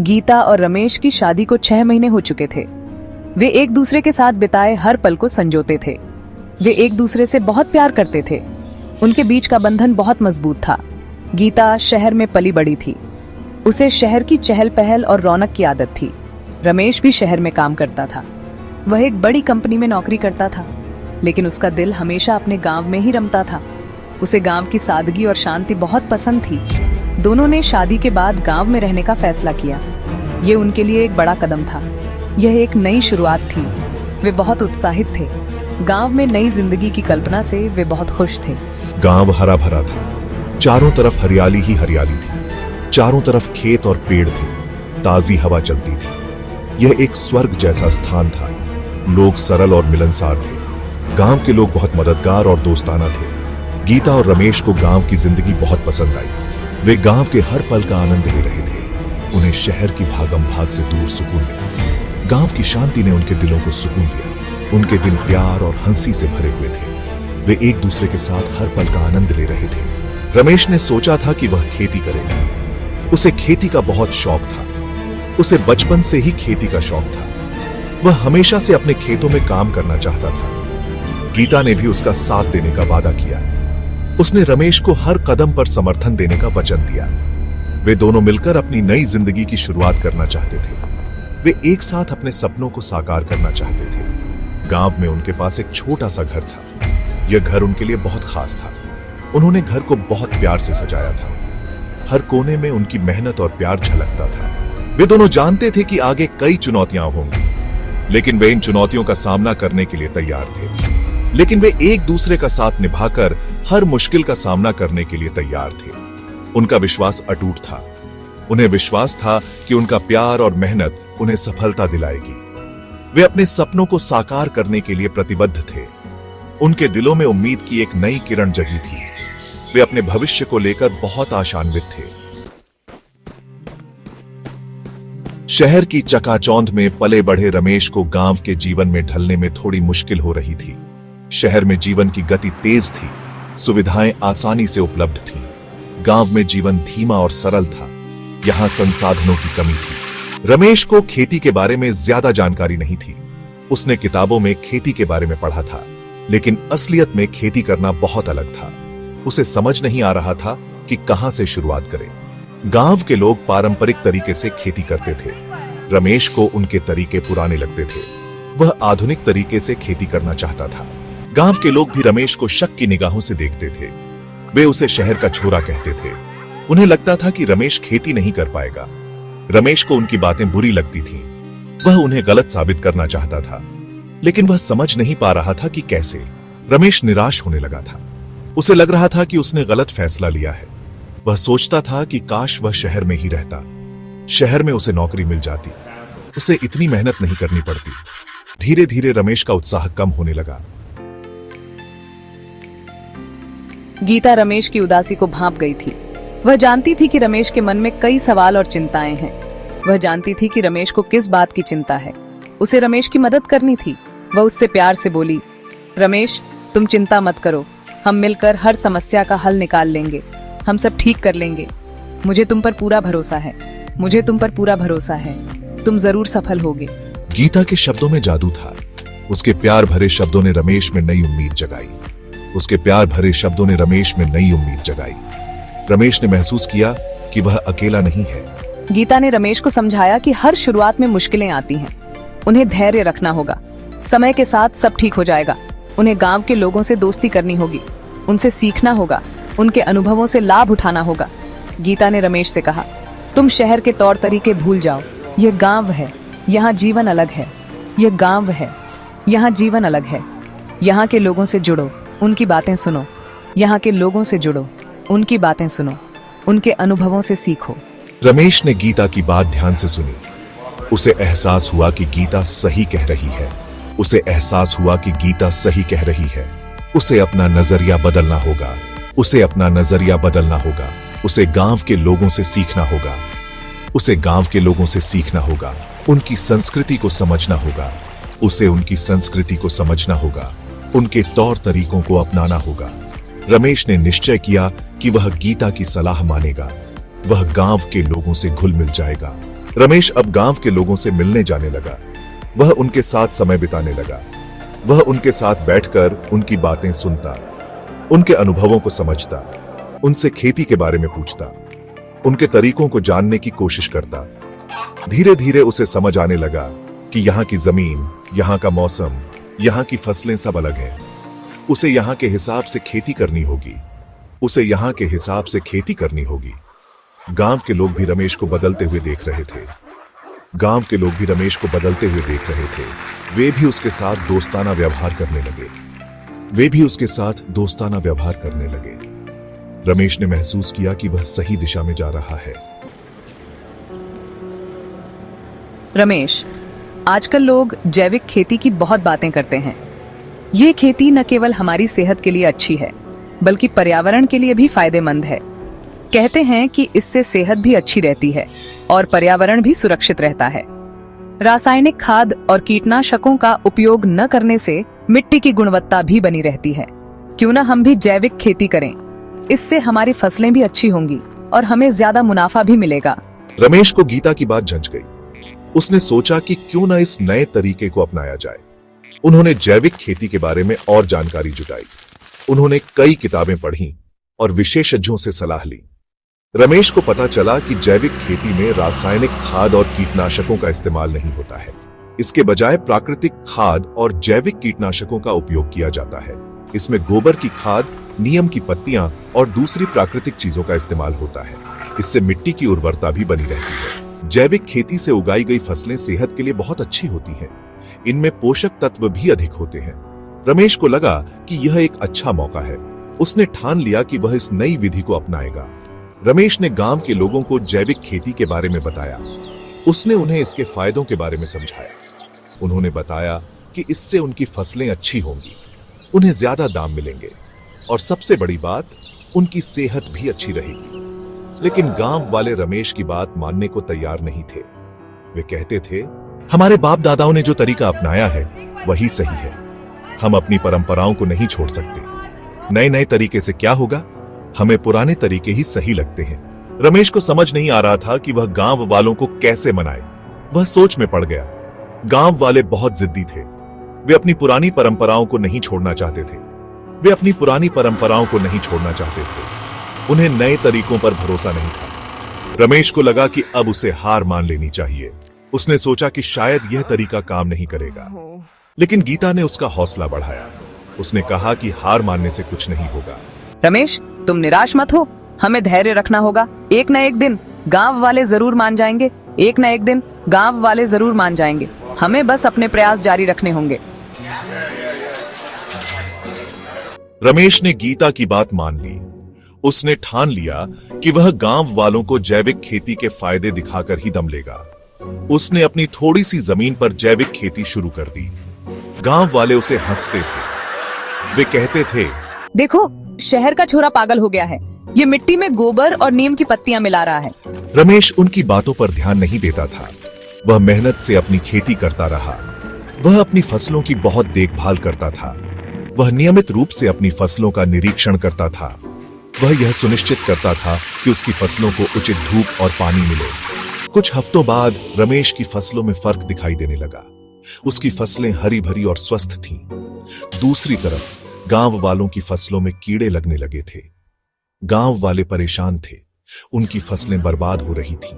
गीता और रमेश की शादी को 6 महीने हो चुके थे। वे एक दूसरे के साथ बिताए हर पल को संजोते थे। वे एक दूसरे से बहुत प्यार करते थे। उनके बीच का बंधन बहुत मजबूत था। गीता शहर में पली बड़ी थी। उसे शहर की चहल पहल और रौनक की आदत थी। रमेश भी शहर में काम करता था। वह एक बड़ी कंपनी में नौकरी करता था, लेकिन उसका दिल हमेशा अपने गांव में ही रमता था। उसे गांव की सादगी और शांति बहुत पसंद थी। दोनों ने शादी के बाद गांव में रहने का फैसला किया। ये उनके लिए एक बड़ा कदम था। यह एक नई शुरुआत थी। वे बहुत उत्साहित थे। गांव में नई जिंदगी की कल्पना से वे बहुत खुश थे। गांव हरा भरा था। चारों तरफ हरियाली ही हरियाली थी। चारों तरफ खेत और पेड़ थे। ताजी हवा चलती थी। यह एक स्वर्ग जैसा स्थान था। लोग सरल और मिलनसार थे। गांव के लोग बहुत मददगार और दोस्ताना थे। गीता और रमेश को गांव की जिंदगी बहुत पसंद आई। वे गांव के हर पल का आनंद ले रहे थे। उन्हें शहर की भागम भाग से दूर सुकून मिला। गांव की शांति ने उनके दिलों को सुकून दिया। उनके दिन प्यार और हंसी से भरे हुए थे। वे एक दूसरे के साथ हर पल का आनंद ले रहे थे। रमेश ने सोचा था कि वह खेती करेगा। उसे खेती का बहुत शौक था। उसे बचपन से ही खेती का शौक था। वह हमेशा से अपने खेतों में काम करना चाहता था। गीता ने भी उसका साथ देने का वादा किया। उसने रमेश को हर कदम पर समर्थन देने का वचन दिया। वे दोनों मिलकर अपनी नई जिंदगी की शुरुआत करना चाहते थे। वे एक साथ अपने सपनों को साकार करना चाहते थे। गांव में उनके पास एक छोटा सा घर था। यह घर उनके लिए बहुत खास था। उन्होंने घर को बहुत प्यार से सजाया था। हर कोने में उनकी मेहनत और प्यार झलकता था। वे दोनों जानते थे कि आगे कई चुनौतियां होंगी, लेकिन वे इन चुनौतियों का सामना करने के लिए तैयार थे। लेकिन वे एक दूसरे का साथ निभाकर हर मुश्किल का सामना करने के लिए तैयार थे। उनका विश्वास अटूट था। उन्हें विश्वास था कि उनका प्यार और मेहनत उन्हें सफलता दिलाएगी। वे अपने सपनों को साकार करने के लिए प्रतिबद्ध थे। उनके दिलों में उम्मीद की एक नई किरण जगी थी। वे अपने भविष्य को लेकर बहुत आशान्वित थे। शहर की चकाचौंध में पले बढ़े रमेश को गांव के जीवन में ढलने में थोड़ी मुश्किल हो रही थी। शहर में जीवन की गति तेज थी। सुविधाएं आसानी से उपलब्ध थीं। गांव में जीवन धीमा और सरल था। यहां संसाधनों की कमी थी। रमेश को खेती के बारे में ज्यादा जानकारी नहीं थी। उसने किताबों में खेती के बारे में पढ़ा था, लेकिन असलियत में खेती करना बहुत अलग था। उसे समझ नहीं आ रहा था कि कहां से शुरुआत करें। गांव के लोग पारंपरिक तरीके से खेती करते थे। रमेश को उनके तरीके पुराने लगते थे। वह आधुनिक तरीके से खेती करना चाहता था। गांव के लोग भी रमेश को शक की निगाहों से देखते थे। वे उसे शहर का छोरा कहते थे। उन्हें लगता था कि रमेश खेती नहीं कर पाएगा। रमेश को उनकी बातें बुरी लगती थीं। वह उन्हें गलत साबित करना चाहता था, लेकिन वह समझ नहीं पा रहा था कि कैसे। रमेश निराश होने लगा था। उसे लग रहा था कि उसने गलत फैसला लिया है। वह सोचता था कि काश वह शहर में ही रहता। शहर में उसे नौकरी मिल जाती। उसे इतनी मेहनत नहीं करनी पड़ती। धीरे धीरे रमेश का उत्साह कम होने लगा। गीता रमेश की उदासी को भांप गई थी। वह जानती थी कि रमेश के मन में कई सवाल और चिंताएं हैं। वह जानती थी कि रमेश को किस बात की चिंता है। उसे रमेश की मदद करनी थी। वह उससे प्यार से बोली, रमेश, तुम चिंता मत करो। हम मिलकर हर समस्या का हल निकाल लेंगे। हम सब ठीक कर लेंगे। मुझे तुम पर पूरा भरोसा है। मुझे तुम पर पूरा भरोसा है। तुम जरूर सफल होगे। गीता के शब्दों में जादू था। उसके प्यार भरे शब्दों ने रमेश में नई उम्मीद जगाई। उसके प्यार भरे शब्दों ने रमेश में नई उम्मीद जगाई। रमेश ने महसूस किया कि वह अकेला नहीं है। गीता ने रमेश को समझाया कि हर शुरुआत में मुश्किलें आती हैं। उन्हें धैर्य रखना होगा। समय के साथ सब ठीक हो जाएगा। उन्हें गांव के लोगों से दोस्ती करनी होगी। उनसे सीखना होगा। उनके अनुभवों से लाभ उठाना होगा। गीता ने रमेश से कहा, तुम शहर के तौर तरीके भूल जाओ। यह गांव है। यहाँ जीवन अलग है। यह गांव है। यहाँ जीवन अलग है। यहाँ के लोगों से जुड़ो। उनकी बातें सुनो। यहाँ के लोगों से जुड़ो। उनकी बातें सुनो। उनके अनुभवों से सीखो। रमेश ने गीता की बात ध्यान से सुनी। उसे एहसास हुआ कि गीता सही कह रही है। उसे एहसास हुआ कि गीता सही कह रही है। उसे अपना नजरिया बदलना होगा। उसे अपना नजरिया बदलना होगा। उसे गांव के लोगों से सीखना होगा। उसे गांव के लोगों से सीखना होगा। उनकी संस्कृति को समझना होगा। उसे उनकी संस्कृति को समझना होगा। उनके तौर तरीकों को अपनाना होगा। रमेश ने निश्चय किया कि वह गीता की सलाह मानेगा। वह गांव के लोगों से घुल मिल जाएगा। रमेश अब गांव के लोगों से मिलने जाने लगा। वह उनके साथ समय बिताने लगा। वह उनके साथ बैठकर उनकी बातें सुनता, उनके अनुभवों को समझता, उनसे खेती के बारे में पूछता, उनके तरीकों को जानने की कोशिश करता। धीरे धीरे उसे समझ आने लगा कि यहाँ की जमीन, यहाँ का मौसम, यहाँ की फसलें सब अलग हैं। उसे यहाँ के हिसाब से खेती करनी होगी। उसे यहाँ के हिसाब से खेती करनी होगी। गांव के लोग भी रमेश को बदलते हुए देख रहे थे। गांव के लोग भी रमेश को बदलते हुए देख रहे थे। वे भी उसके साथ दोस्ताना व्यवहार करने लगे। वे भी उसके साथ दोस्ताना व्यवहार करने लगे। रमेश ने महसूस किया कि वह सही दिशा में जा रहा है। रमेश, आजकल लोग जैविक खेती की बहुत बातें करते हैं। ये खेती न केवल हमारी सेहत के लिए अच्छी है, बल्कि पर्यावरण के लिए भी फायदेमंद है। कहते हैं कि इससे सेहत भी अच्छी रहती है और पर्यावरण भी सुरक्षित रहता है। रासायनिक खाद और कीटनाशकों का उपयोग न करने से मिट्टी की गुणवत्ता भी बनी रहती है। क्यों न हम भी जैविक खेती करें? इससे हमारी फसलें भी अच्छी होंगी और हमें ज्यादा मुनाफा भी मिलेगा। रमेश को गीता की बात जंच गई। उसने सोचा कि क्यों न इस नए तरीके को अपनाया जाए। उन्होंने जैविक खेती के बारे में और जानकारी जुटाई। उन्होंने कई किताबें पढ़ी और विशेषज्ञों से सलाह ली। रमेश को पता चला कि जैविक खेती में रासायनिक खाद और कीटनाशकों का इस्तेमाल नहीं होता है। इसके बजाय प्राकृतिक खाद और जैविक कीटनाशकों का उपयोग किया जाता है। इसमें गोबर की खाद, नीम की पत्तियां और दूसरी प्राकृतिक चीजों का इस्तेमाल होता है। इससे मिट्टी की उर्वरता भी बनी रहती है। जैविक खेती से उगाई गई फसलें सेहत के लिए बहुत अच्छी होती हैं। इनमें पोषक तत्व भी अधिक होते हैं। रमेश को लगा कि यह एक अच्छा मौका है। उसने ठान लिया कि वह इस नई विधि को अपनाएगा। रमेश ने गांव के लोगों को जैविक खेती के बारे में बताया। उसने उन्हें इसके फायदों के बारे में समझाया। उन्होंने बताया कि इससे उनकी फसलें अच्छी होंगी, उन्हें ज्यादा दाम मिलेंगे और सबसे बड़ी बात, उनकी सेहत भी अच्छी रहेगी। लेकिन गांव वाले रमेश की बात मानने को तैयार नहीं थे। वे कहते थे, हमारे बाप दादाओं ने जो तरीका अपनाया है वही सही है। हम अपनी परंपराओं को नहीं छोड़ सकते। नए नए तरीके से क्या होगा? हमें पुराने तरीके ही सही लगते हैं। रमेश को समझ नहीं आ रहा था कि वह गांव वालों को कैसे मनाए। वह सोच में पड़ गया। गांव वाले बहुत जिद्दी थे। वे अपनी पुरानी परंपराओं को नहीं छोड़ना चाहते थे। वे अपनी पुरानी परंपराओं को नहीं छोड़ना चाहते थे। उन्हें नए तरीकों पर भरोसा नहीं था। रमेश को लगा कि अब उसे हार मान लेनी चाहिए। उसने सोचा कि शायद यह तरीका काम नहीं करेगा। लेकिन गीता ने उसका हौसला बढ़ाया। उसने कहा कि हार मानने से कुछ नहीं होगा। रमेश, तुम निराश मत हो। हमें धैर्य रखना होगा। एक न एक दिन गांव वाले जरूर मान जाएंगे। एक न एक दिन गांव वाले जरूर मान जाएंगे। हमें बस अपने प्रयास जारी रखने होंगे। रमेश ने गीता की बात मान ली। उसने ठान लिया कि वह गांव वालों को जैविक खेती के फायदे दिखाकर ही दम लेगा। उसने अपनी थोड़ी सी जमीन पर जैविक खेती शुरू कर दी। गांव वाले उसे हंसते थे। वे कहते थे, देखो, शहर का छोरा पागल हो गया है। ये मिट्टी में गोबर और नीम की पत्तियां मिला रहा है। रमेश उनकी बातों पर ध्यान नहीं देता था। वह मेहनत से अपनी खेती करता रहा। वह अपनी फसलों की बहुत देखभाल करता था। वह नियमित रूप से अपनी फसलों का निरीक्षण करता था। वह यह सुनिश्चित करता था कि उसकी फसलों को उचित धूप और पानी मिले। कुछ हफ्तों बाद रमेश की फसलों में फर्क दिखाई देने लगा। उसकी फसलें हरी भरी और स्वस्थ थीं। दूसरी तरफ गांव वालों की फसलों में कीड़े लगने लगे थे। गांव वाले परेशान थे। उनकी फसलें बर्बाद हो रही थीं।